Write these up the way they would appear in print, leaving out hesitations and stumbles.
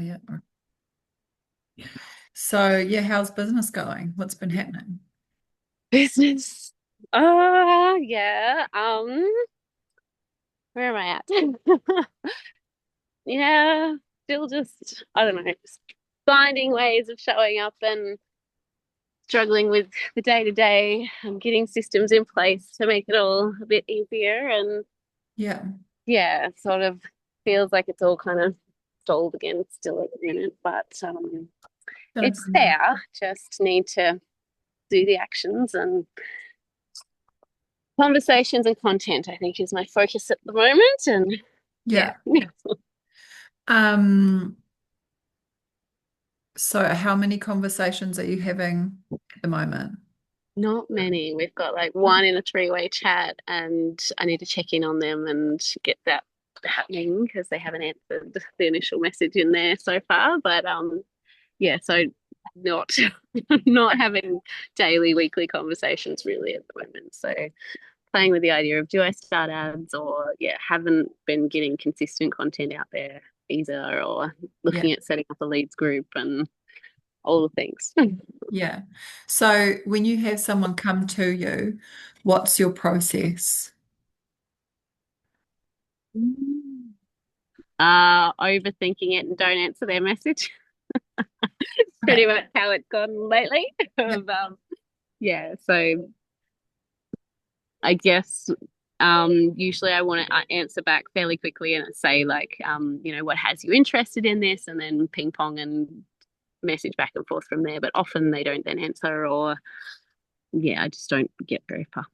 yeah. So, yeah, how's business going? What's been happening? Business. Yeah. Where am I at? Yeah, still just, I don't know, just finding ways of showing up and struggling with the day to day and getting systems in place to make it all a bit easier. And Yeah. yeah, it sort of feels like it's all kind of stalled again still at the minute, but Don't it's agree. there. Just need to do the actions and conversations and content, I think, is my focus at the moment. And yeah. Yeah. Um, so how many conversations are you having at the moment? Not many. We've got like one in a three-way chat, and I need to check in on them and get that happening because they haven't answered the initial message in there so far. But yeah, so not not having daily, weekly conversations really at the moment. So playing with the idea of do I start ads or yeah, haven't been getting consistent content out there either, or Yeah. looking at setting up a leads group and all the things. Yeah. So when you have someone come to you, what's your process? Overthinking it and don't answer their message. Okay. Pretty much how it's gone lately. Yeah. Yeah, so I guess usually I want to answer back fairly quickly and say like what has you interested in this, and then ping pong and message back and forth from there. But often they don't then answer, or yeah, I just don't get very far.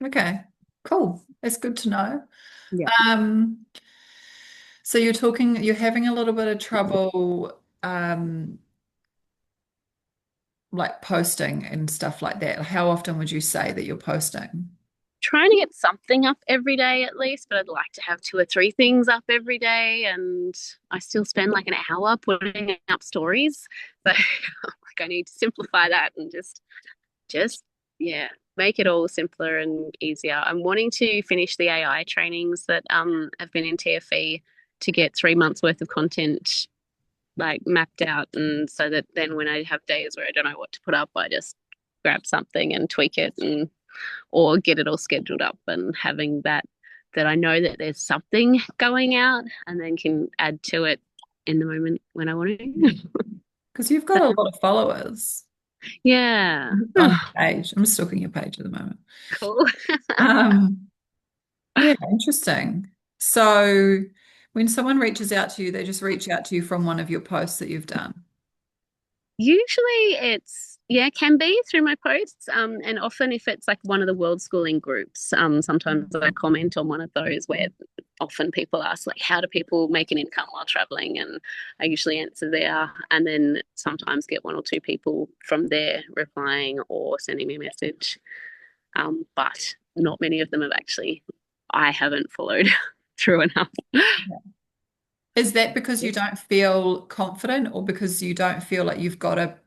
Okay. Cool. That's good to know. Yeah. Um, so you're having a little bit of trouble, like posting and stuff like that. How often would you say that you're posting? Trying to get something up every day at least, but I'd like to have two or three things up every day. And I still spend like an hour putting up stories. So like I need to simplify that and just yeah, make it all simpler and easier. I'm wanting to finish the AI trainings that have been in TFE to get 3 months worth of content like mapped out, and so that then when I have days where I don't know what to put up, I just grab something and tweak it and or get it all scheduled up and having that I know that there's something going out and then can add to it in the moment when I want to. Because you've got a lot of followers Yeah. on your page. I'm stalking your page at the moment. Cool. Um, yeah, interesting. So when someone reaches out to you, they just reach out to you from one of your posts that you've done. Usually it's yeah, can be through my posts. And often if it's like one of the world schooling groups, sometimes I comment on one of those where often people ask like how do people make an income while traveling, and I usually answer there, and then sometimes get one or two people from there replying or sending me a message. But not many of them have actually I haven't followed through enough. Is that because you don't feel confident or because you don't feel like you've got a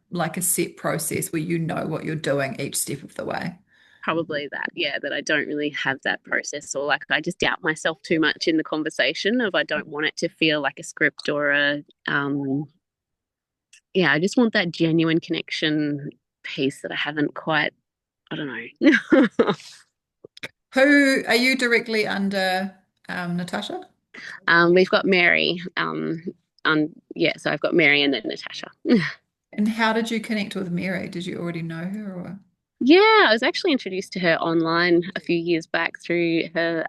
set process where you know what you're doing each step of the way? Probably that, yeah, that I don't really have that process, or like I just doubt myself too much in the conversation of I don't want it to feel like a script or a yeah, I just want that genuine connection piece that I haven't quite, I don't know. Who are you directly under Natasha? We've got Mary, yeah, so I've got Mary and then Natasha. And how did you connect with Mary? Did you already know her or? Yeah, I was actually introduced to her online a few years back through her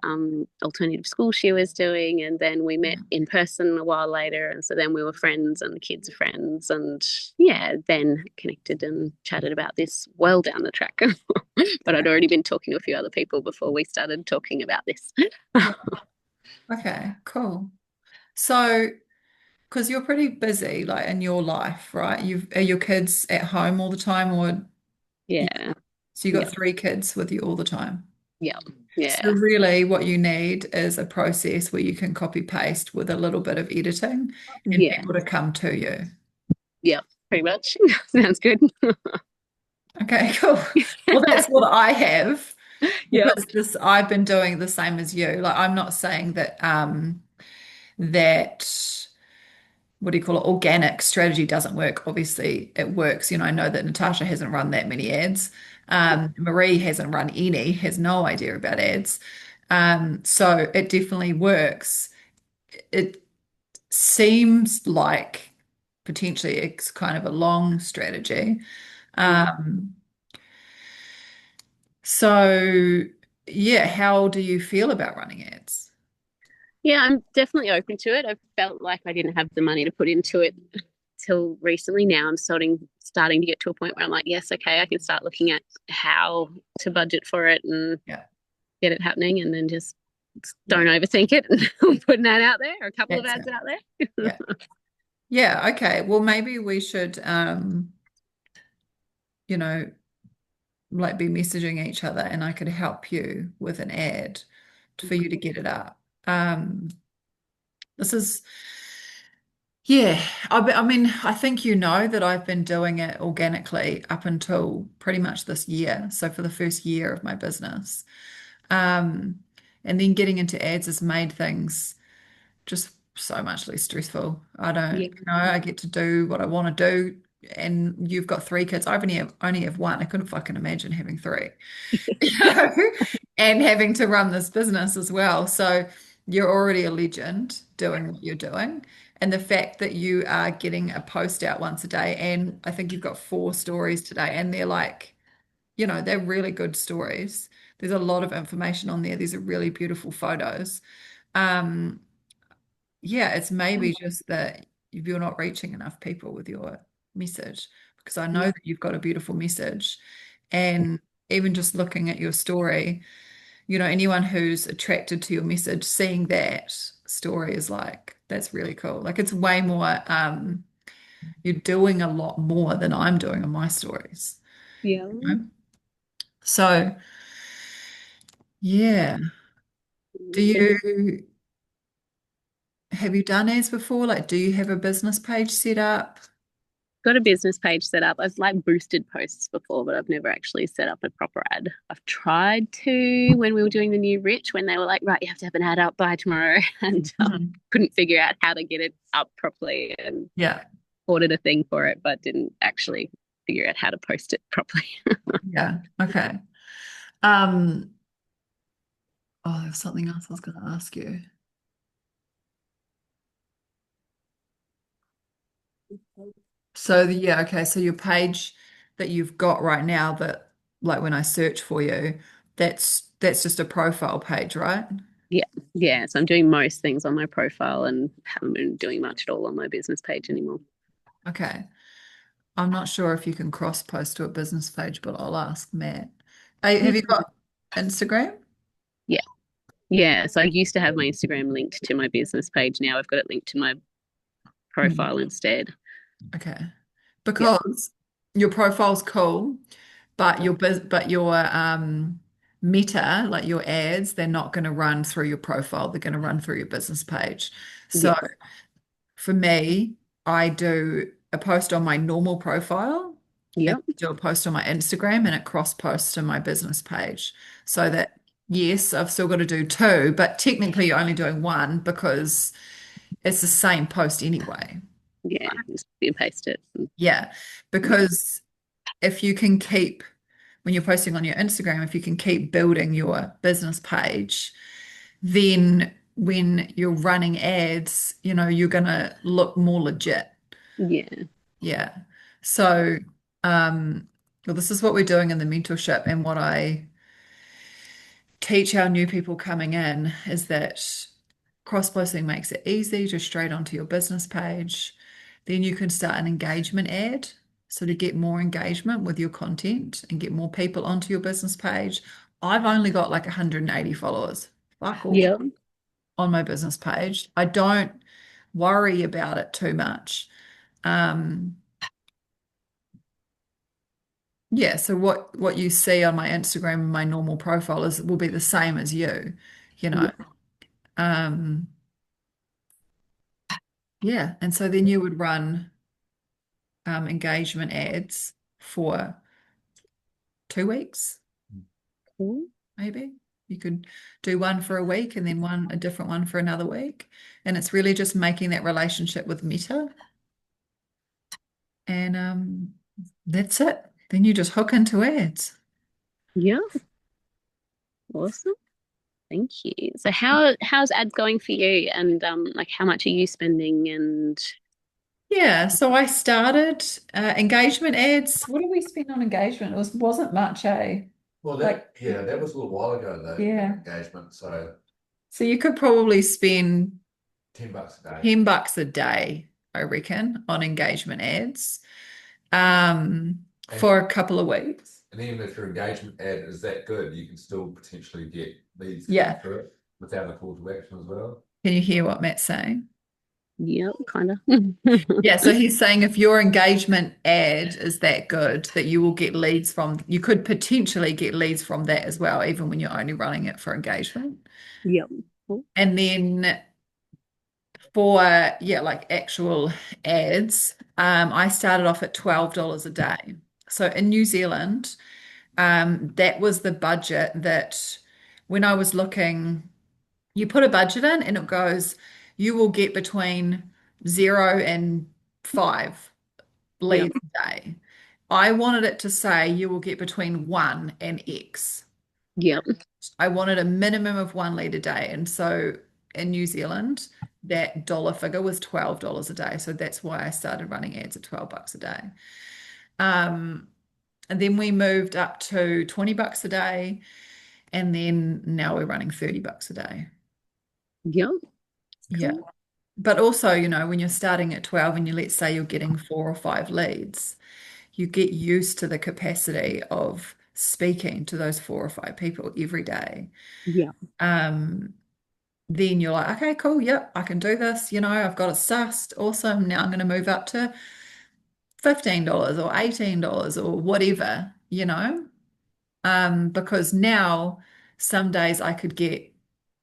alternative school she was doing, and then we met in person a while later, and so then we were friends, and the kids are friends, and yeah, then connected and chatted about this well down the track. But I'd already been talking to a few other people before we started talking about this. Yeah. Okay, cool. So, because you're pretty busy, like in your life, right? Are your kids at home all the time, or yeah, Yeah, so you got yeah, three kids with you all the time. yeah, So yeah, really, what you need is a process where you can copy paste with a little bit of editing and yeah, people to come to you. yeah, pretty much. Sounds good. Okay, cool. Well, that's what I have Yep. because this I've been doing the same as you. Like I'm not saying that that what do you call it, organic strategy doesn't work. Obviously, it works. I know that Natasha hasn't run that many ads. Marie hasn't run any, has no idea about ads. So it definitely works. It seems like potentially it's kind of a long strategy. Mm. Um, so yeah, how do you feel about running ads? Yeah, I'm definitely open to it. I felt like I didn't have the money to put into it till recently. Now I'm starting to get to a point where I'm like, yes, okay, I can start looking at how to budget for it and Yeah, get it happening, and then just yeah, don't overthink it. And I'm putting that out there, or a couple of that's it. ads out there. Yeah. Yeah, okay. Well, maybe we should you know, like be messaging each other and I could help you with an ad for you to get it up. Um, this is, yeah, I mean, I think you know that I've been doing it organically up until pretty much this year. So for the first year of my business. Um, and then getting into ads has made things just so much less stressful. I don't, Yeah, I get to do what I want to do. And you've got three kids. I only have one. I couldn't fucking imagine having three. you know, and having to run this business as well. So you're already a legend doing what you're doing. And the fact that you are getting a post out once a day, and I think you've got four stories today, and they're like, they're really good stories. There's a lot of information on there. These are really beautiful photos. Um, yeah, it's maybe just that you're not reaching enough people with your message because I know yeah, that you've got a beautiful message. And even just looking at your story, anyone who's attracted to your message, seeing that story is like, that's really cool. Like it's way more, you're doing a lot more than I'm doing on my stories. yeah. you know? So, yeah. Do And you have you done ads before? Like, do you have a business page set up? got a business page set up. I've like boosted posts before, but I've never actually set up a proper ad. I've tried to when we were doing the new Rich, when they were like, right, you have to have an ad up by tomorrow, and Mhm. couldn't figure out how to get it up properly, and Yeah, ordered a thing for it, but didn't actually figure out how to post it properly. yeah. Okay. Um, oh, there's something else I was going to ask you. So yeah, okay. So your page that you've got right now that like when I search for you, that's just a profile page, right? Yeah, yeah. So I'm doing most things on my profile and haven't been doing much at all on my business page anymore. Okay. I'm not sure if you can cross post to a business page, but I'll ask Matt. Hey, have you Yeah, got Instagram? yeah, yeah. So I used to have my Instagram linked to my business page. Now I've got it linked to my Hmm. profile instead. Okay. Yeah, Because your profile's cool, but your meta, like your ads, they're not going to run through your profile. They're going to run through your business page. yeah, So for me, I do a post on my normal profile and yep, do a post on my Instagram and it cross posts to my business page. So that yes, I've still got to do two, but technically you're only doing one because it's the same post anyway. yeah. Just copy and paste it. Yeah. Yeah, Because if you can keep when you're posting on your Instagram, if you can keep building your business page, then when you're running ads, you're going to look more legit. yeah, Yeah. So, well, this is what we're doing in the mentorship, and what I teach our new people coming in is that cross-posting makes it easy, just straight onto your business page. Then you can start an engagement ad. So to get more engagement with your content and get more people onto your business page, I've only got like 180 followers. Fuck all yeah, on my business page. I don't worry about it too much. Um, Yeah, so what you see on my Instagram and my normal profile is will be the same as you, you know. yeah. Um, yeah, and so then you would run engagement ads for 2 weeks, Cool. maybe. You could do one for a week and then a different one for another week. And it's really just making that relationship with Meta. And that's it. Then you just hook into ads. Yeah. Awesome. Thank you. So how's ads going for you? And like how much are you spending? And Yeah, so I started engagement ads. What did we spend on engagement? Wasn't much, eh? Well, Like, yeah, that was a little while ago, though, yeah. engagement. So So you could probably spend $10 a day. $10 a day, I reckon, on engagement ads And, for a couple of weeks. and even if your engagement ad is that good, you can still potentially get leads Yeah. through it without a call to action as well. Can you hear what Matt's saying? yeah, kind of. Yeah, so he's saying if your engagement ad is that good that you will get leads from, you could potentially get leads from that as well, even when you're only running it for engagement. Yep. Cool. And then for, yeah, like actual ads, I started off at $12 a day. So in New Zealand, that was the budget that when I was looking, you put a budget in and it goes, you will get between 0 and 5 Yep. leads a day. I wanted it to say you will get between 1 and X. Yep. I wanted a minimum of 1 lead a day. And so in New Zealand, that dollar figure was $12 a day. So that's why I started running ads at $12 a day. Um, and then we moved up to $20 a day. And then now we're running $30 a day. Yep. Yeah. Cool. But also, when you're starting at 12 and let's say you're getting 4 or 5 leads, you get used to the capacity of speaking to those 4 or 5 people every day. Yeah. Um, then you're like, okay, cool, yep, I can do this. I've got it sussed. Awesome. Now I'm going to move up to $15 or $18 or whatever. Because now some days I could get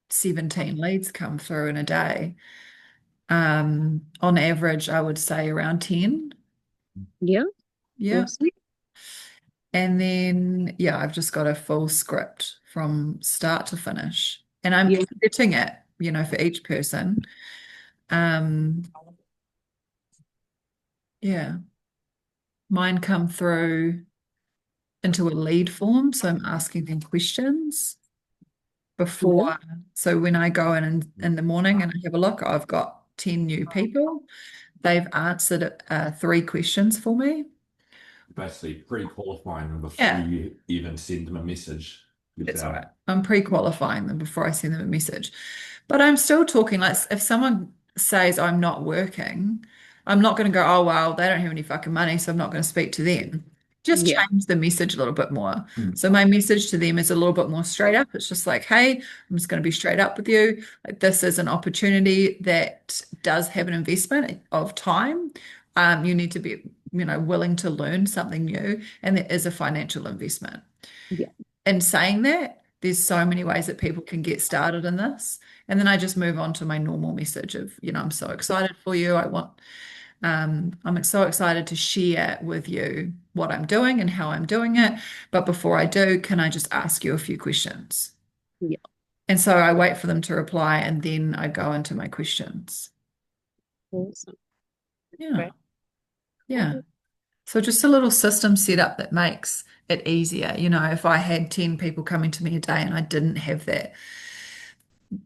17 leads come through in a day. On average, I would say around 10. Yeah. Yeah. Awesome. And then, yeah, I've just got a full script from start to finish. And I'm Yeah. editing it, for each person. Um, yeah. Mine come through into a lead form. So I'm asking them questions Yeah. before. So when I go in the morning and I have a look, I've got 10 new people. They've answered 3 questions for me. Basically, pre-qualifying them before Yeah. you even send them a message. That's all right. I'm pre-qualifying them before I send them a message. But I'm still talking like if someone says I'm not working, I'm not going to go, oh, well, they don't have any fucking money, so I'm not going to speak to them. Just Yeah. change the message a little bit more. Mm. So my message to them is a little bit more straight up. It's just like, hey, I'm just going to be straight up with you. Like this is an opportunity that does have an investment of time. You need to be, willing to learn something new, and there is a financial investment. Yeah. In saying that, there's so many ways that people can get started in this. And then I just move on to my normal message of, I'm so excited for you. I'm so excited to share with you what I'm doing and how I'm doing it. But before I do, can I just ask you a few questions? Yeah. And so I wait for them to reply and then I go into my questions. Awesome. Yeah. Great. Yeah. So just a little system set up that makes it easier. If I had 10 people coming to me a day and I didn't have that,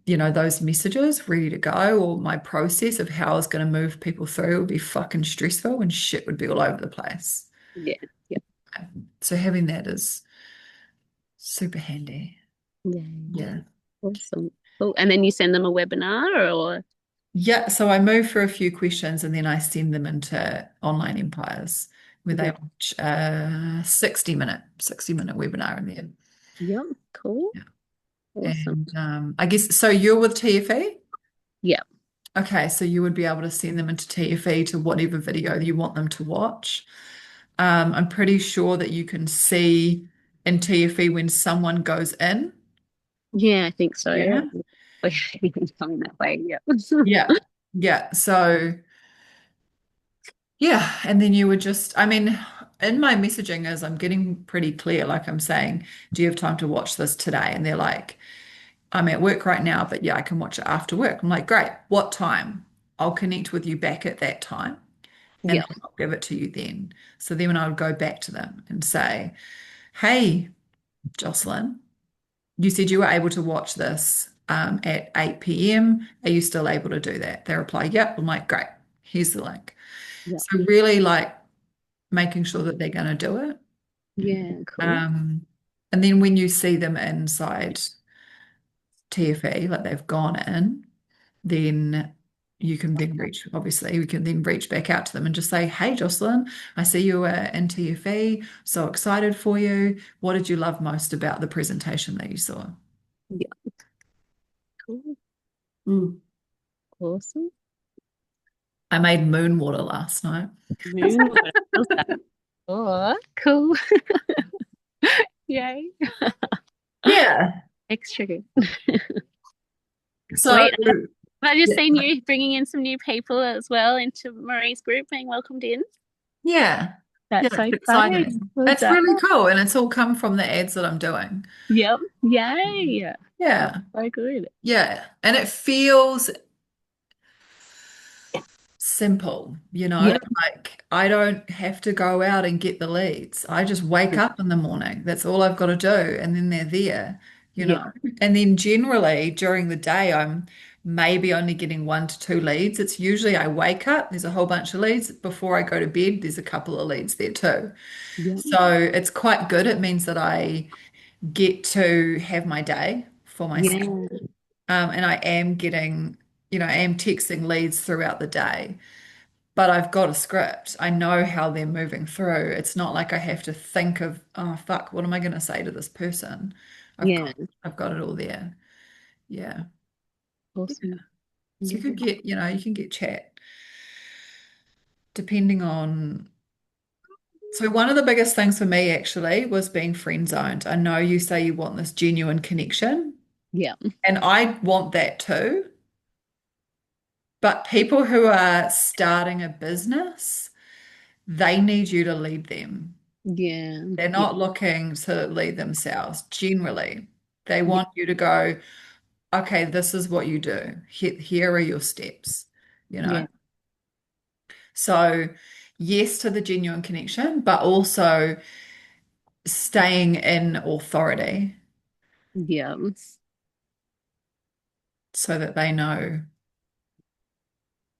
those messages ready to go, or my process of how I was going to move people through would be fucking stressful and shit would be all over the place. Yeah. Yeah. So having that is super handy. Yeah. Yeah. Awesome. Cool. And then you send them a webinar or Yeah. So I move through a few questions and then I send them into Online Empires where they yeah. watch a 60-minute webinar in there. Yeah. Cool. Yeah. Awesome. And I guess so you're with TFE? Yeah. Okay, so you would be able to send them into TFE to whatever video you want them to watch. I'm pretty sure that you can see in TFE when someone goes in. Yeah, I think so. Yeah. Coming that way. Yeah. Yeah. Yeah. So, yeah. And then you would just, I mean, in my messaging is I'm getting pretty clear. Like I'm saying, do you have time to watch this today? And they're like, I'm at work right now, but yeah, I can watch it after work. I'm like, great. What time? I'll connect with you back at that time and Yeah. then I'll give it to you then. So then when I would go back to them and say, hey, Jocelyn, you said you were able to watch this at 8 p.m. Are you still able to do that? They reply, yep. I'm like, great. Here's the link. Yeah. So really like making sure that they're going to do it. Yeah. Cool. Um, and then when you see them inside TFE, like they've gone in, then you can then reach, obviously, we can then reach back out to them and just say, hey, Jocelyn, I see you were in TFE, so excited for you. What did you love most about the presentation that you saw? Yeah. Cool. Mm. Awesome. I made moon water last night. Moon. What else? Oh, cool. Yay. Yeah. Extra good. So, Sweet. Have I just yeah. seen you bringing in some new people as well into Marie's group, being welcomed in? Yeah. Yeah, That's so it's exciting. exciting. Well It's done. really cool. And it's all come from the ads that I'm doing. Yep. Yay. That's Yeah. so good. Yeah. And it feels simple, Yep. like I don't have to go out and get the leads. I just wake Yep. up in the morning. That's all I've got to do. And then they're there, you Yep. know. And then generally during the day, I'm maybe only getting 1 to 2 leads. It's usually I wake up, there's a whole bunch of leads. Before I go to bed, there's a couple of leads there too. Yep. So it's quite good. It means that I get to have my day for myself. Yeah. And I am getting, I am texting leads throughout the day, but I've got a script. I know how they're moving through. It's not like I have to think of, oh fuck, what am I going to say to this person? I've got Yeah. I've got it all there. Yeah. Yeah. Awesome. So you Yeah. could get, you can get chat depending on. So one of the biggest things for me actually was being friend zoned. I know you say you want this genuine connection, Yeah. and I want that too. But people who are starting a business, they need you to lead them. Yeah. They're Yeah. not looking to lead themselves generally. They Yeah. want you to go, okay, this is what you do. Here are your steps, you know? Yeah. So, yes to the genuine connection, but also staying in authority Yeah. so that they know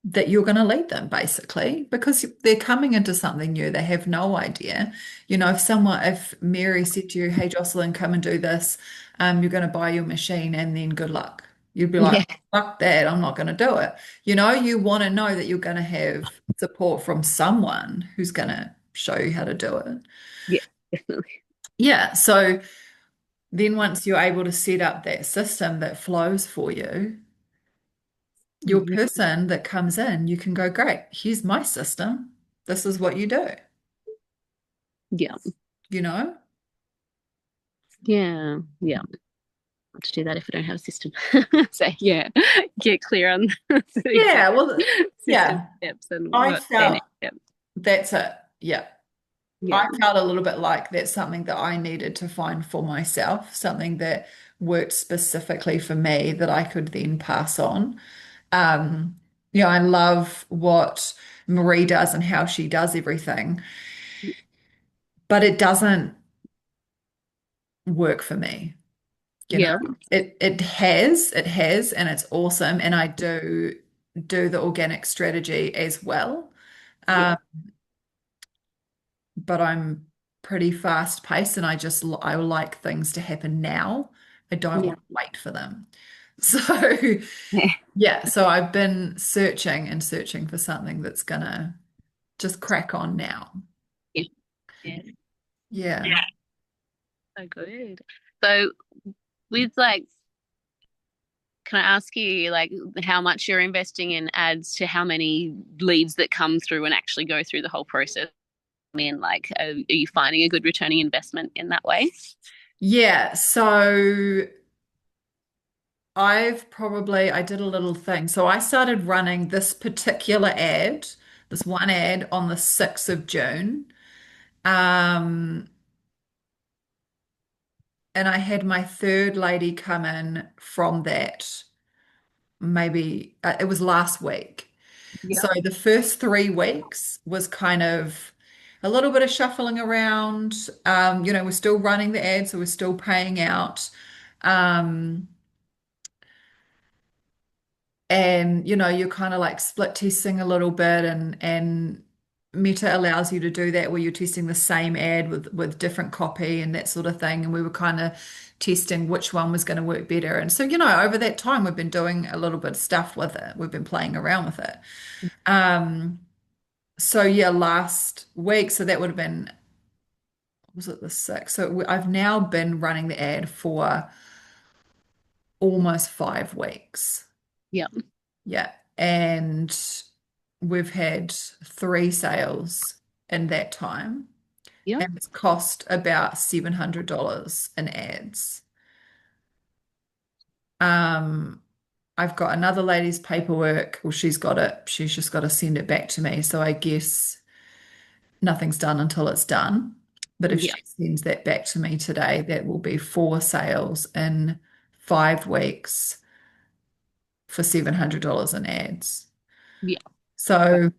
that you're going to lead them basically because they're coming into something new. They have no idea. If Mary said to you, hey, Jocelyn, come and do this, you're going to buy your machine and then good luck. You'd be like, Yeah. fuck that, I'm not going to do it. You want to know that you're going to have support from someone who's going to show you how to do it. Yeah. Definitely. Yeah. So then once you're able to set up that system that flows for you, your Yeah. person that comes in, you can go, great, here's my system. This is what you do, Yeah. you know? Yeah. Yeah. To do that if I don't have a system. So yeah, get clear on the Yeah, exact well, system yeah, steps and I what their felt next step. that's it. Yeah. Yeah. I felt a little bit like that's something that I needed to find for myself, something that worked specifically for me that I could then pass on. Um, I love what Marie does and how she does everything, but it doesn't work for me. You know, Yeah. it has, and it's awesome. And I do the organic strategy as well. Yeah. Um, but I'm pretty fast paced and I like things to happen now. I don't Yeah. want to wait for them. So yeah, so I've been searching and searching for something that's gonna just crack on now. Yeah. Yeah. Yeah. Yeah. So good. So with like, can I ask you like how much you're investing in ads to how many leads that come through and actually go through the whole process? I mean, like, are you finding a good returning investment in that way? Yeah, so I did a little thing. So I started running this particular ad, this one ad on the 6th of June. Um, and I had my third lady come in from that, maybe it was last week. Yeah. So the first 3 weeks was kind of a little bit of shuffling around. We're still running the ads, so we're still paying out. Um, and you're kind of like split testing a little bit, and Meta allows you to do that where you're testing the same ad with different copy and that sort of thing. And we were kind of testing which one was going to work better. And so, over that time, we've been doing a little bit of stuff with it. We've been playing around with it. Um, so yeah, last week, so that would have been, was it the 6th? So I've now been running the ad for almost 5 weeks. Yeah. Yeah. And we've had 3 sales in that time. Yeah. And it's cost about $700 in ads. Um, I've got another lady's paperwork. Well, she's got it. She's just got to send it back to me. So I guess nothing's done until it's done. But if Yeah. she sends that back to me today, that will be 4 sales in 5 weeks for $700 in ads. Yeah. So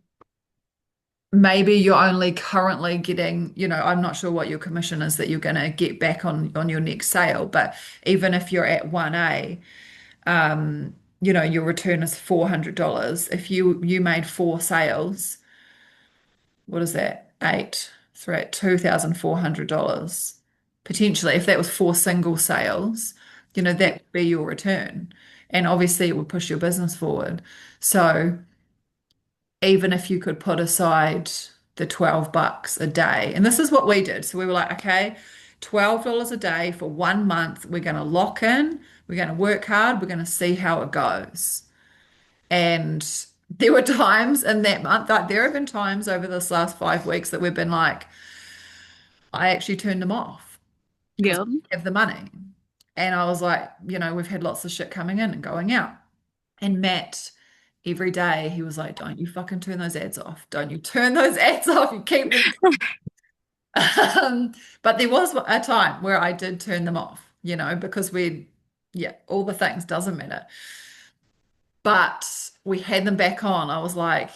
maybe you're only currently getting, I'm not sure what your commission is that you're going to get back on your next sale, but even if you're at 1A, your return is $400. If you made 4 sales, what is that? Eight, so at $2,400 potentially. If that was 4 single sales, that Yeah. would be your return, and obviously it would push your business forward. So even if you could put aside the $12 a day, and this is what we did. So we were like, okay, $12 a day for 1 month. We're going to lock in. We're going to work hard. We're going to see how it goes. And there were times in that month, that there have been times over this last 5 weeks that we've been like, I actually turned them off because Yeah. we have the money. And I was like, we've had lots of shit coming in and going out. And Matt, every day, he was like, don't you fucking turn those ads off. Don't you turn those ads off. You keep them. Um, but there was a time where I did turn them off, because yeah, all the things doesn't matter. But we had them back on. I was like,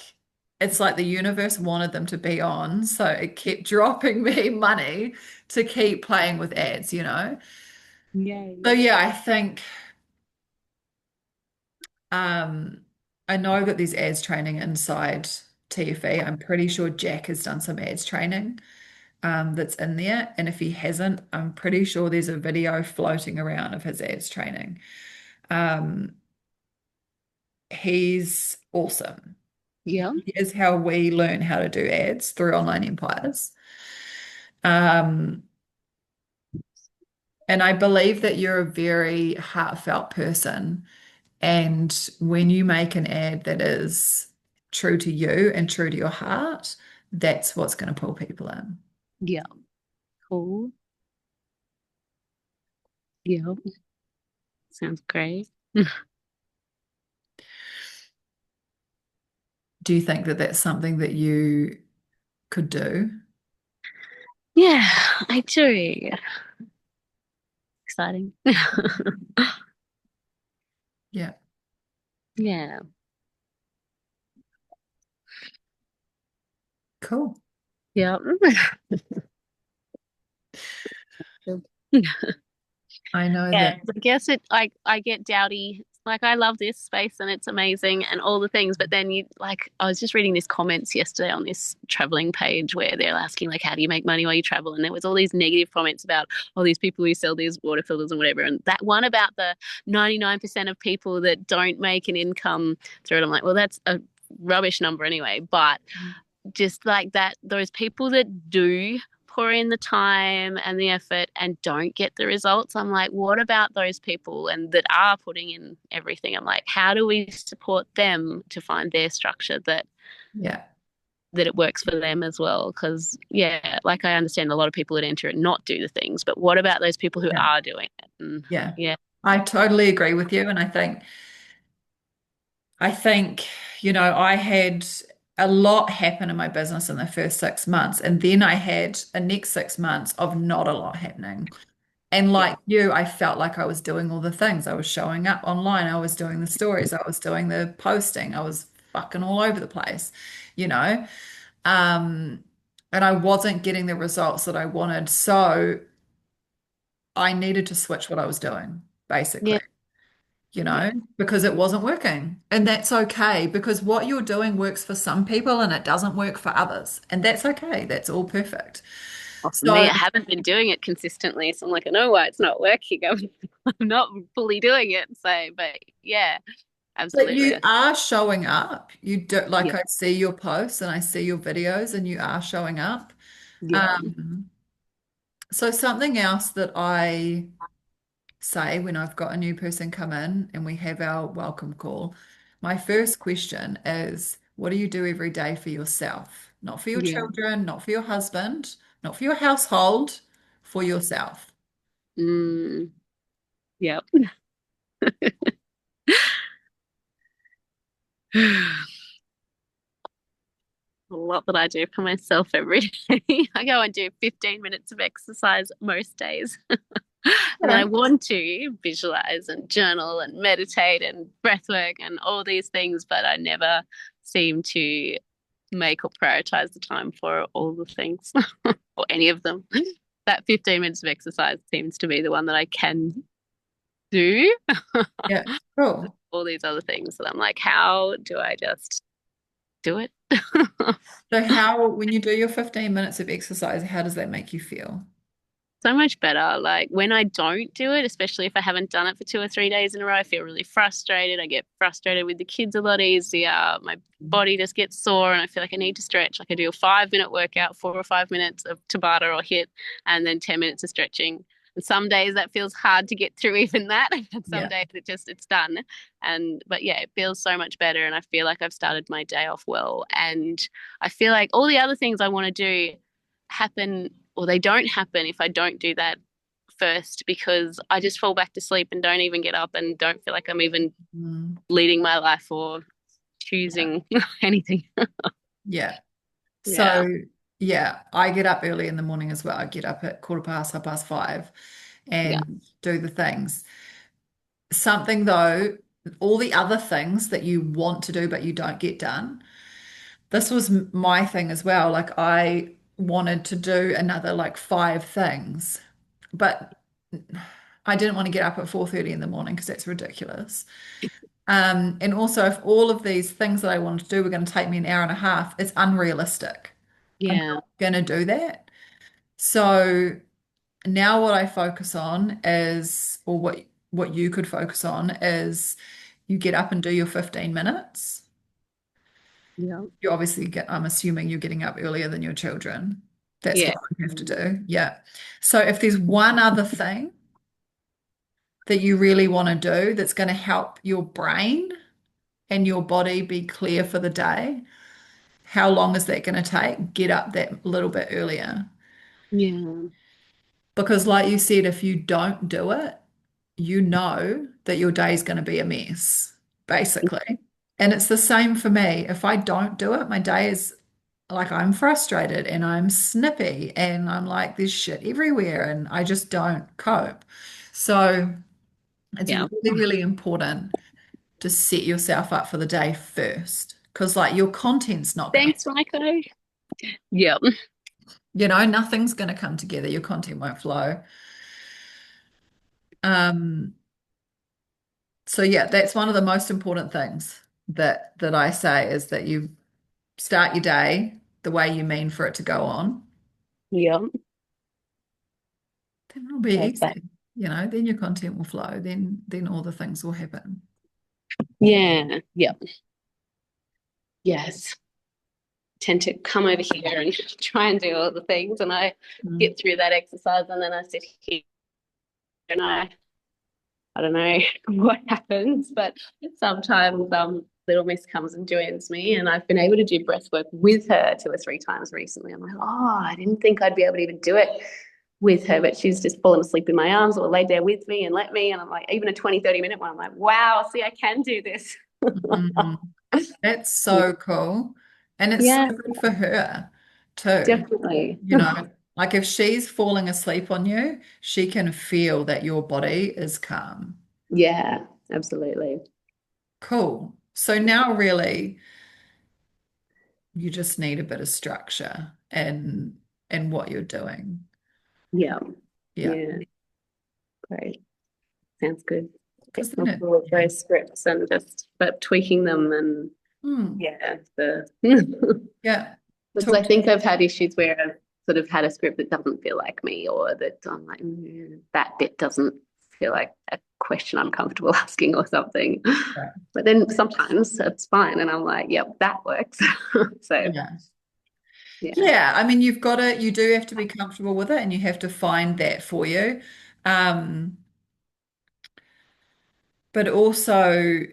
it's like the universe wanted them to be on. So it kept dropping me money to keep playing with ads. So Yay. yeah, I think um I know that there's ads training inside TFE. I'm pretty sure Jack has done some ads training that's in there. And if he hasn't, I'm pretty sure there's a video floating around of his ads training. Um, he's awesome. Yeah. Is how we learn how to do ads through Online Empires. Um, and I believe that you're a very heartfelt person. And when you make an ad that is true to you and true to your heart, that's what's going to pull people in. Yeah. Cool. Yeah. Sounds great. Do you think that that's something that you could do? Yeah, I do. Exciting. Yeah, Yeah. cool. Yeah. I know that. Yeah, I guess I get dowdy. Like I love this space and it's amazing and all the things, but then I was just reading these comments yesterday on this traveling page where they're asking like how do you make money while you travel? And there was all these negative comments about all these people who sell these water filters and whatever. And that one about the 99% of people that don't make an income through it, I'm like, well, that's a rubbish number anyway. But just like that, those people that do pour in the time and the effort and don't get the results, I'm like, what about those people and that are putting in everything? I'm like, how do we support them to find their structure Yeah, that it works for them as well? Because yeah, like I understand a lot of people that enter it not do the things, but what about those people who yeah, are doing it? And yeah. yeah. I totally agree with you. And I think, I had a lot happened in my business in the first 6 months. And then I had a next 6 months of not a lot happening. And Yeah. like you, I felt like I was doing all the things. I was showing up online. I was doing the stories. I was doing the posting. I was fucking all over the place, you know? Um, and I wasn't getting the results that I wanted. So I needed to switch what I was doing, Yeah. basically, you Yeah. know, because it wasn't working. And that's okay because what you're doing works for some people and it doesn't work for others. And that's okay. That's all perfect. Well, for me, So, I haven't been doing it consistently, so I'm like, I know why it's not working. I'm not fully doing it. So, but yeah, but absolutely. you are showing up. You do, like, Yeah. I see your posts and I see your videos and you are showing up. Yeah. Um, so something else that I say when I've got a new person come in and we have our welcome call, my first question is, what do you do every day for yourself? Not for your Yeah. children, not for your husband, not for your household, for yourself. Mm, yep. A lot that I do for myself every day. I go and do 15 minutes of exercise most days. And Yeah. I want to visualize and journal and meditate and breath work and all these things, but I never seem to make or prioritize the time for all the things or any of them. That 15 minutes of exercise seems to be the one that I can do. Yeah. Cool. All these other things that I'm like, how do I just do it? So how, when you do your 15 minutes of exercise, how does that make you feel? So much better. Like when I don't do it, especially if I haven't done it for 2 or 3 days in a row, I feel really frustrated. I get frustrated with the kids a lot easier. My body just gets sore and I feel like I need to stretch. Like I do a 5 minute workout, 4 or 5 minutes of Tabata or HIIT, and then 10 minutes of stretching. And some days that feels hard to get through even that. And some Yeah. days it's done. But yeah, it feels so much better. And I feel like I've started my day off well. And I feel like all the other things I want to do happen or they don't happen if I don't do that first because I just fall back to sleep and don't even get up and don't feel like I'm even Mm, leading my life or yeah. choosing anything. Yeah. Yeah. So, yeah, I get up early in the morning as well. I get up at quarter past, 5:30 Yeah. and do the things. Something though, all the other things that you want to do but you don't get done. This was my thing as well. Like I wanted to do another like 5 things, but I didn't want to get up at 4:30 in the morning because that's ridiculous. And also, if all of these things that I wanted to do were going to take me an hour and a half, it's unrealistic. I'm Yeah. not going to do that. So now what I focus on is, or what you could focus on is you get up and do your 15 minutes. Yeah. You obviously get, I'm assuming you're getting up earlier than your children. That's Yeah. what you have to do. Yeah. So if there's one other thing that you really want to do that's going to help your brain and your body be clear for the day, how long is that going to take? Get up that little bit earlier. Yeah. Because, like you said, if you don't do it, you know that your day is going to be a mess, basically. And it's the same for me. If I don't do it, my day is like I'm frustrated and I'm snippy and I'm like, there's shit everywhere and I just don't cope. So it's Yeah. really, really important to set yourself up for the day first because, like, your content's not going to, Thanks, Michael. Yeah. nothing's going to come together. Your content won't flow. Um, so yeah, that's one of the most important things that I say is that you start your day the way you mean for it to go on. Yeah. Then it'll be Love that. easy. Then your content will flow. Then all the things will happen. Yeah. Yeah. Yes. Tend to come over here and try and do all the things and I Mm. get through that exercise and then I sit here and I don't know what happens, but sometimes little miss comes and joins me, and I've been able to do breath work with her 2 or 3 times recently. I'm like, oh, I didn't think I'd be able to even do it with her, but she's just fallen asleep in my arms or laid there with me and let me. And I'm like, even a 20, 30 minute one, I'm like, wow, see, I can do this. Mhm. That's so cool. And it's so Yeah, good for her too. definitely. You know, like if she's falling asleep on you, she can feel that your body is calm. Yeah, absolutely. Cool. So now really you just need a bit of structure in what you're doing. Yeah, Yeah. yeah, great. Sounds good. Because then I'll it, follow yeah. those scripts and just but tweaking them and Hmm. yeah, the Yeah. because I Talk. think I've had issues where I've sort of had a script that doesn't feel like me, or that I'm like, that bit doesn't feel like a question I'm comfortable asking or something. Yeah. But then sometimes it's fine, and I'm like, yep, that works. So Yeah. yeah. Yeah. I mean, you do have to be comfortable with it and you have to find that for you. Um, but also,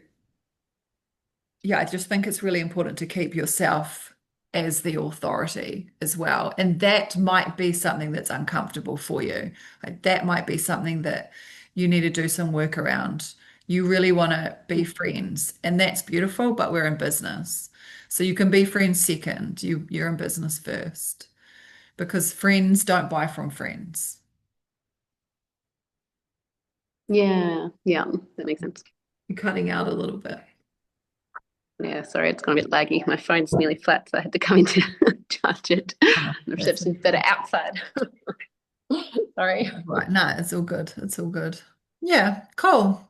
yeah, I just think it's really important to keep yourself as the authority as well. And that might be something that's uncomfortable for you. Like that might be something that you need to do some work around. You really want to be friends, and that's beautiful, but we're in business. So you can be friends second. You're in business first because friends don't buy from friends. Yeah, yeah, that makes sense. You're cutting out a little bit. Yeah, sorry, it's gone a bit laggy. My phone's nearly flat, so I had to come in to charge it. Oh, The that's reception's better okay. outside. Sorry. Right. No, it's all good. It's all good. Yeah, cool.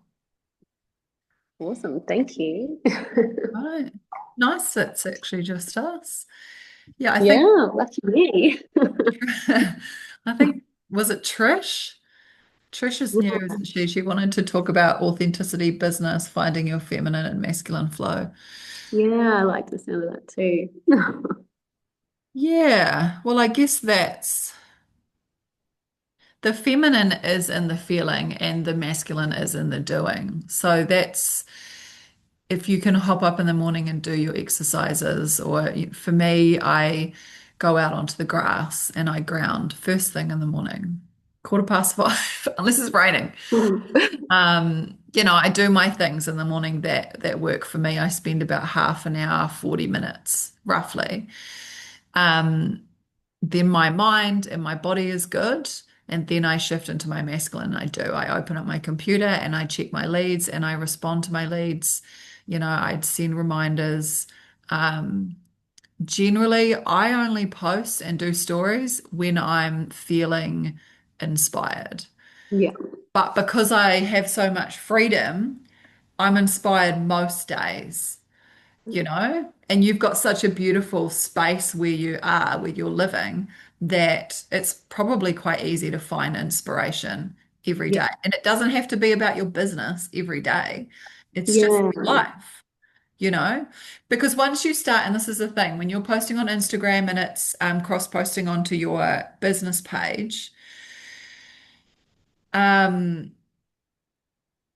Awesome, thank you. Right. Nice. It's actually just us. Yeah, I think Yeah, lucky me. I think was it Trish? Trish is new, isn't she? She wanted to talk about authenticity, business, finding your feminine and masculine flow. Yeah, I like the sound of that too. Yeah. Well, I guess that's the feminine is in the feeling and the masculine is in the doing. So that's if you can hop up in the morning and do your exercises, or for me, I go out onto the grass and I ground first thing in the morning, 5:15, unless it's raining. I do my things in the morning that work for me. I spend about half an hour, 40 minutes roughly. Um, then my mind and my body is good. And then I shift into my masculine. I open up my computer and I check my leads and I respond to my leads. I'd send reminders. Um, Generally, I only post and do stories when I'm feeling inspired. Yeah, But because I have so much freedom, I'm inspired most days. And you've got such a beautiful space where you are, where you're living, that it's probably quite easy to find inspiration every yeah, day. And it doesn't have to be about your business every day. It's just yeah, your life, because once you start, and this is the thing, when you're posting on Instagram and it's cross-posting onto your business page, um,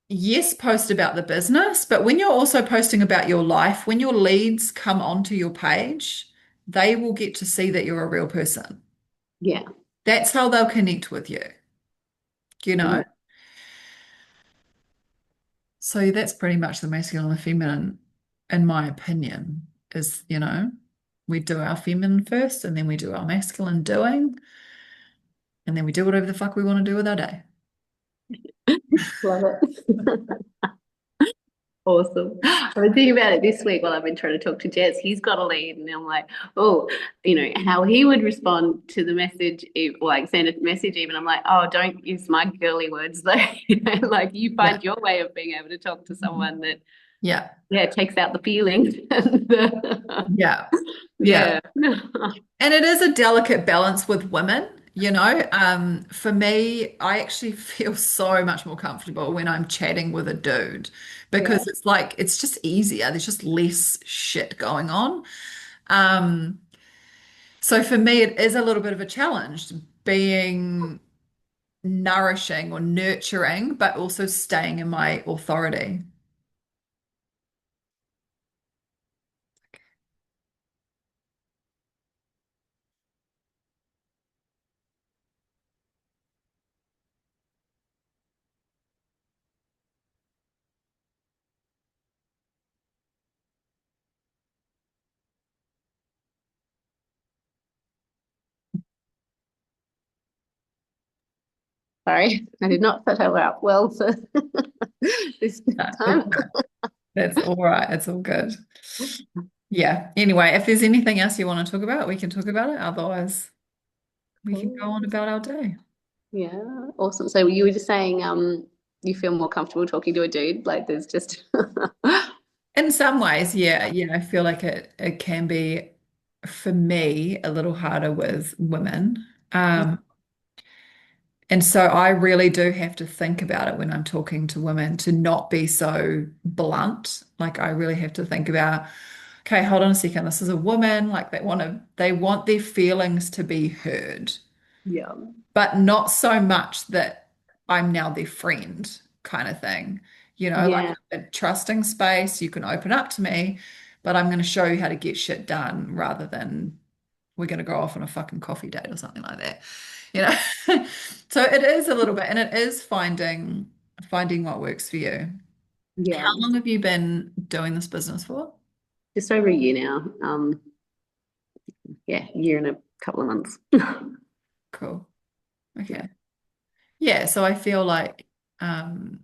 yes, post about the business, but when you're also posting about your life, when your leads come onto your page, they will get to see that you're a real person. yeah, That's how they'll connect with you, you know? yeah. So that's pretty much the masculine and the feminine, in my opinion, we do our feminine first and then we do our masculine doing, and then we do whatever the fuck we want to do with our day. Love it. Awesome. I've been thinking about it this week while I've been trying to talk to Jez. He's got a lead, and I'm like, oh, how he would respond to the message, like send a message even. I'm like, oh, don't use my girly words though. Like you Yeah. find your way of being able to talk to someone that, Yeah. yeah, takes out the feelings. And Yeah. Yeah. yeah. And it is a delicate balance with women, you know. For me, I actually feel so much more comfortable when I'm chatting with a dude Yeah. because it's like it's just easier. There's just less shit going on. Um, so for me, it is a little bit of a challenge being nourishing or nurturing, but also staying in my authority. Sorry, I did not set her up well for this No, it's time. fine. That's all right. It's all good. Yeah. Anyway, if there's anything else you want to talk about, we can talk about it. Otherwise, we can go on Cool. about our day. Yeah, awesome. So you were just saying, you feel more comfortable talking to a dude? Like there's just In some ways, yeah, I feel like it can be for me a little harder with women. Um, and so I really do have to think about it when I'm talking to women to not be so blunt. Like I really have to think about, okay, hold on a second. This is a woman. Like they want their feelings to be heard, yeah, but not so much that I'm now their friend kind of thing. Like yeah, a trusting space, you can open up to me, but I'm going to show you how to get shit done rather than we're going to go off on a fucking coffee date or something like that. You know? So it is a little bit, and it is finding what works for you. yeah. How long have you been doing this business for? Just over a year now. Yeah, year and a couple of months. Cool. Yeah. Okay. Yeah, so I feel like um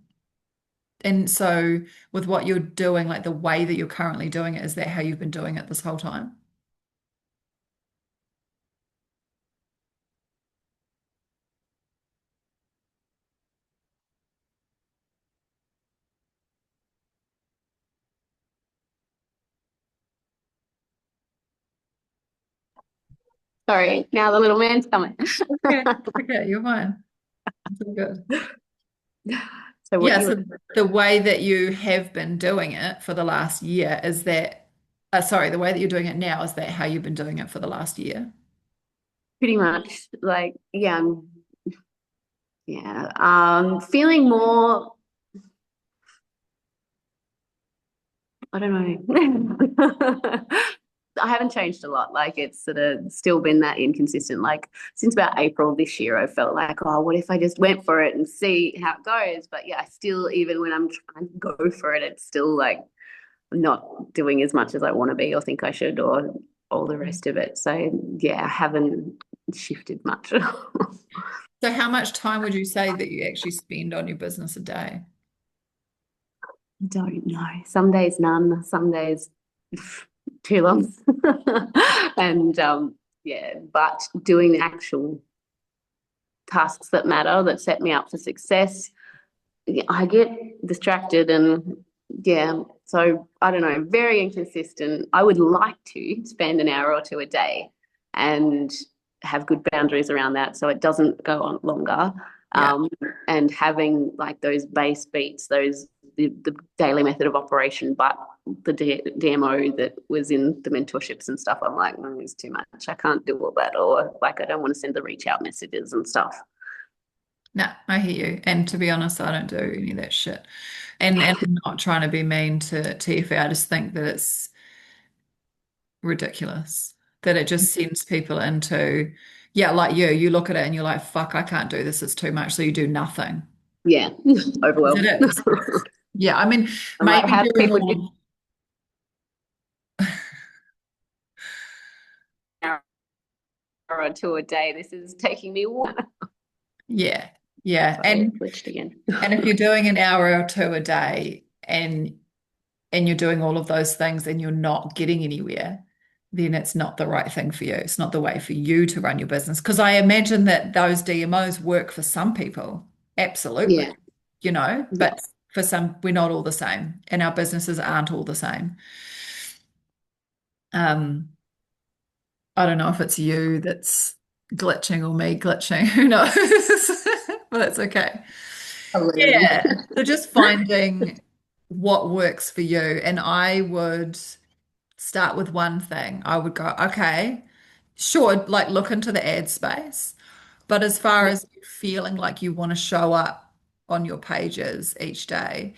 and so with what you're doing, like the way that you're currently doing it, is that how you've been doing it this whole time? Sorry, now the little man's coming. Okay. Okay, you're fine. It's all good. So what Yeah, you were so the way that you have been doing it for the last year, is that, sorry, the way that you're doing it now, is that how you've been doing it for the last year? pretty much like, yeah, yeah, feeling more, I don't know. I haven't changed a lot. Like it's sort of still been that inconsistent. Like since about April this year, I felt like, oh, what if I just went for it and see how it goes? But yeah, I still, even when I'm trying to go for it, it's still like not doing as much as I want to be or think I should or all the rest of it. So yeah, I haven't shifted much. So how much time would you say that you actually spend on your business a day? Don't know. Some days none, some days too long. And yeah, but doing the actual tasks that matter that set me up for success, yeah, I get distracted and yeah, so I don't know, very inconsistent. I would like to spend an hour or two a day and have good boundaries around that so it doesn't go on longer. Yeah. Um, and having like those base beats, the daily method of operation, but the DMO that was in the mentorships and stuff, I'm like, no, it's too much. I can't do all that, or like I don't want to send the reach out messages and stuff. No, I hear you. And to be honest, I don't do any of that shit. And I'm not trying to be mean to TFA. I just think that it's ridiculous. That it just sends people into, yeah, like you look at it and you're like, fuck, I can't do this. It's too much. So you do nothing. Yeah, Because overwhelmed. it is. Yeah. I mean, I'm like, maybe how do doing people do all an hour or two a day? This is taking me one. yeah. Yeah. Sorry, it glitched again. And if you're doing an hour or two a day and you're doing all of those things and you're not getting anywhere, then it's not the right thing for you. It's not the way for you to run your business. Because I imagine that those DMOs work for some people. Absolutely. Yeah, But yeah, for some, we're not all the same, and our businesses aren't all the same. Um, I don't know if it's you that's glitching or me glitching. Who knows? But that's okay. a little. Yeah. So just finding what works for you. And I would start with one thing. I would go, okay, sure, like look into the ad space. But as far Yeah, as feeling like you want to show up on your pages each day,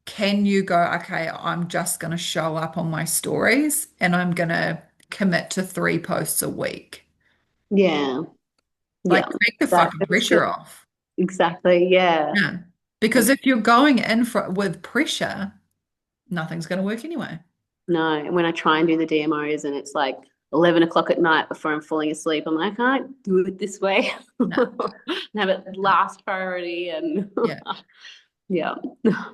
can you go, okay, I'm just going to show up on my stories and I'm going to commit to 3 posts a week? yeah, Like, yeah. take the That fucking feels pressure good. off. Exactly. Yeah. Yeah. Because if you're going in with pressure, nothing's going to work anyway. No, when I try and do the DMOs and it's like 11 o'clock at night before I'm falling asleep. I'm like, I can't do it this way. No, And have it last priority and yeah, yeah.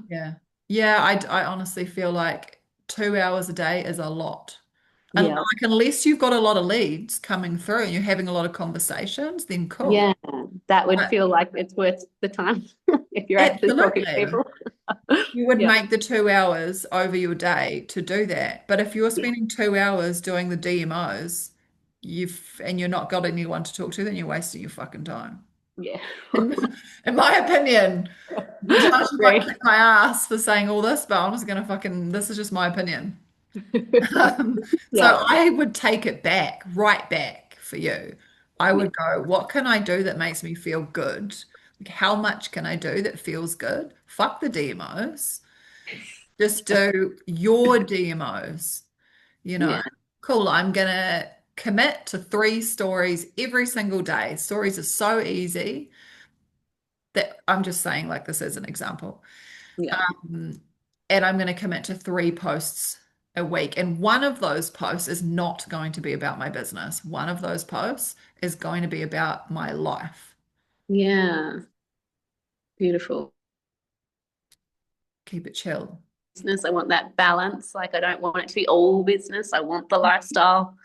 yeah, yeah. I honestly feel like 2 hours a day is a lot. And Yeah. like, unless you've got a lot of leads coming through and you're having a lot of conversations, then cool. Yeah. That would But feel like it's worth the time if you're actually talking to absolutely. people. You would Yeah. make the 2 hours over your day to do that. But if you're Yeah. spending 2 hours doing the DMOs, and you're not got anyone to talk to, then you're wasting your fucking time. Yeah. In my opinion, Josh, you might Great. kick my ass for saying all this, but I'm just gonna this is just my opinion. So Yeah. I would take it back, right back for you. I would go, what can I do that makes me feel good? Like, how much can I do that feels good? Fuck the DMOs. Just do your DMOs, you know. Yeah. Cool, I'm gonna commit to 3 stories every single day. Stories are so easy that I'm just saying like this as an example. Yeah. Um, and I'm going to commit to 3 posts a week. And one of those posts is not going to be about my business. One of those posts is going to be about my life. Yeah. Beautiful. Keep it chill. Business. I want that balance. Like I don't want it to be all business. I want the lifestyle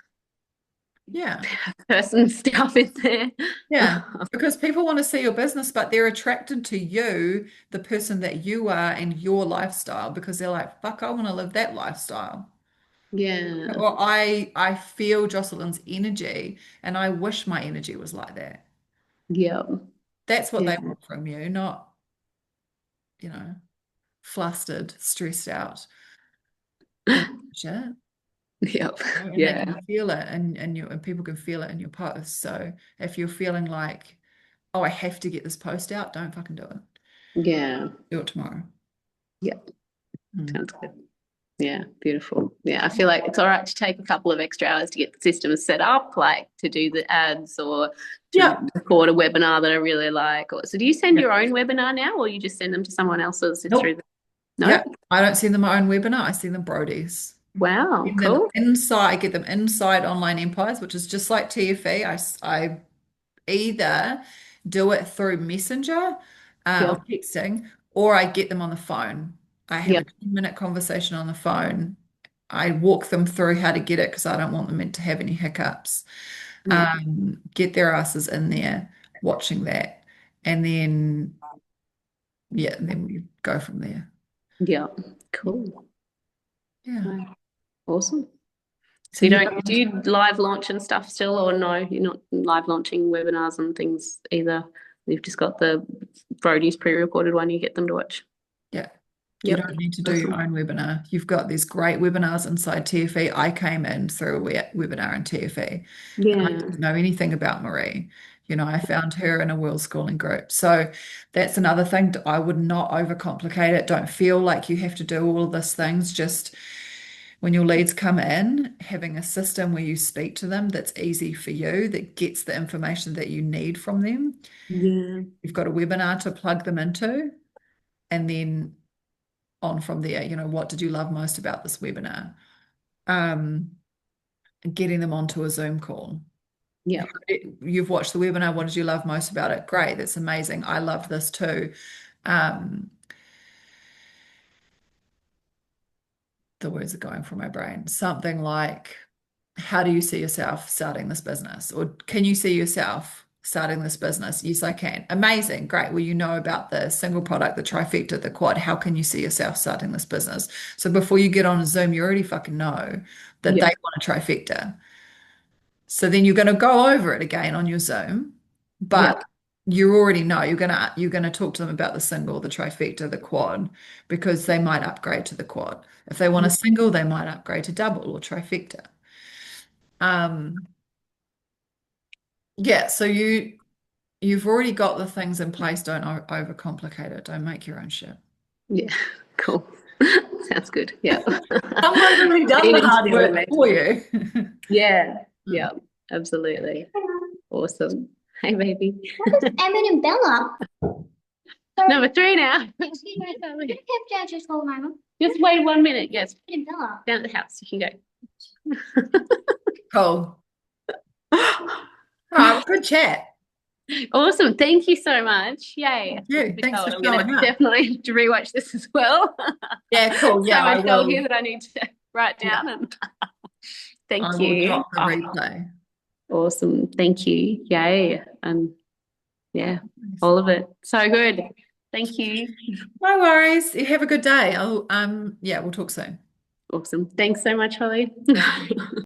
Yeah. person stuff in there. Yeah. Because people want to see your business, but they're attracted to you, the person that you are, and your lifestyle because they're like, fuck, I want to live that lifestyle. Yeah. Well, I feel Jocelyn's energy and I wish my energy was like that. Yeah. That's what Yeah. they want from you, not, you know, flustered, stressed out, all that shit. Yep. And they can Yeah. feel it and people can feel it in your posts. So if you're feeling like, oh, I have to get this post out, don't fucking do it. Yeah. Do it tomorrow. Yeah. Mm. Sounds good. Yeah, beautiful. Yeah, I feel like it's all right to take a couple of extra hours to get the systems set up, like to do the ads or to Yeah. record a webinar that I really like. Or so do you send Yeah. your own webinar now or you just send them to someone else's through Nope. the no? Yeah. I don't send them my own webinar. I send them Brody's. Wow, Send them cool. inside, I get them inside Online Empires, which is just like TFE. I either do it through Messenger or Yep. texting, or I get them on the phone. I have a Yep. 10-minute conversation on the phone. I walk them through how to get it because I don't want them to have any hiccups. Yep. Get their asses in there watching that. And then, yeah, then we go from there. Yep. Cool. Yeah. Wow. Awesome. So So you you don't do you live launch and stuff still, or no? You're not live launching webinars and things either. You've just got the Brody's pre-recorded one. You get them to watch. Yeah. You Yep. don't need to do your Awesome. own webinar. You've got these great webinars inside TFE. I came in through a webinar in TFE and I Yeah. didn't know anything about Marie. You know, I found her in a world schooling group. So that's another thing. I would not overcomplicate it. Don't feel like you have to do all of these things. Just when your leads come in, having a system where you speak to them that's easy for you, that gets the information that you need from them. Yeah. You've got a webinar to plug them into, and then on from there, what did you love most about this webinar? Um, Getting them onto a Zoom call. Yeah. You've watched the webinar. What did you love most about it? Great. That's amazing. I love this too. Um, the words are going from my brain. Something like, how do you see yourself starting this business? Or can you see yourself starting this business? Yes, I can. Amazing. Great. Well, you know about the single product, the trifecta, the quad. How can you see yourself starting this business? So before you get on a Zoom, you already fucking know that Yeah. they want a trifecta. So then you're going to go over it again on your Zoom, Yeah. but you already know you're going to talk to them about the single, the trifecta, the quad, because they might upgrade to the quad. If they want a single, they might upgrade to double or trifecta. Um, yeah, so you've already got the things in place. Don't overcomplicate it. Don't make your own shit. Yeah. Cool. Sounds good. Yeah. Someone's already done Been the in hard still work with for you. Yeah. Mm. Yeah. Absolutely. Awesome. Hey, baby. What is Emmett and Bella? Number 3 now. Excuse me, can I have Dad just hold my mom? Just wait 1 minute. Yes. Emmett and Bella. Down at the house. You can go. Cool. All right, well, good chat. Awesome. Thank you so much. Yay. Thank you. Thanks for I'm showing going to up. definitely have to rewatch this as well. Yeah, cool. So Yeah, I much gold will. here that I need to write Yeah, down. And I thank will you. drop the replay. Awesome. Thank you. Yay. And yeah, all of it. So good. Thank you. No worries. You have a good day. Yeah, we'll talk soon. Awesome. Thanks so much, Holly.